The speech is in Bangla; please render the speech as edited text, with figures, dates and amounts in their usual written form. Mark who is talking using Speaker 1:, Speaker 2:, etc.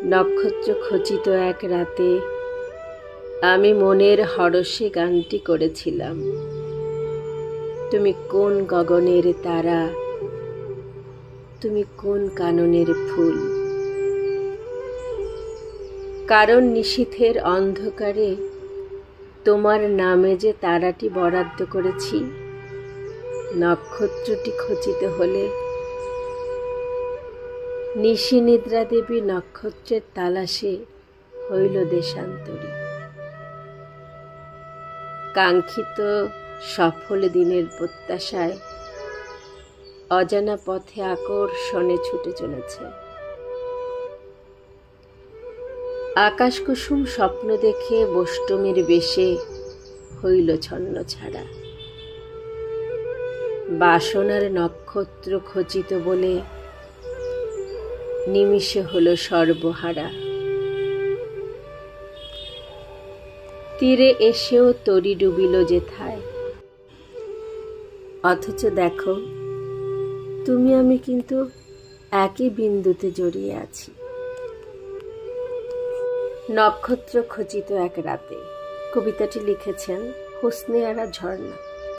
Speaker 1: নক্ষত্র খচিত এক রাতে আমি মনের হরষে গানটি করেছিলাম। তুমি কোন গগনের তারা, তুমি কোন কাননের ফুল। কারণ নিশীথের অন্ধকারে তোমার নামে যে তারাটি বরাদ্দ করেছি, নক্ষত্রটি খচিত হলে নিশিনিদ্রা দেবী নক্ষত্রের তালাশে হইল দেশান্তরী। কাঙ্ক্ষিত সফল দিনের প্রত্যাশায় অজানা পথে আকর্ষণে ছুটে চলেছে। আকাশ কুসুম স্বপ্ন দেখে বষ্টমীর বেশে হইল ছন্ন ছাড়া। বাসনার নক্ষত্র খচিত বলে নিমিষে হলো সর্বহারা। তীরে এসেও তরি ডুবিল যেথায়, অথচ দেখো তুমি আমি কিন্তু একই বিন্দুতে জড়িয়ে আছি। নক্ষত্র খচিত এক রাতে কবিতাটি লিখেছেন হোসনে আরা ঝর্ণা।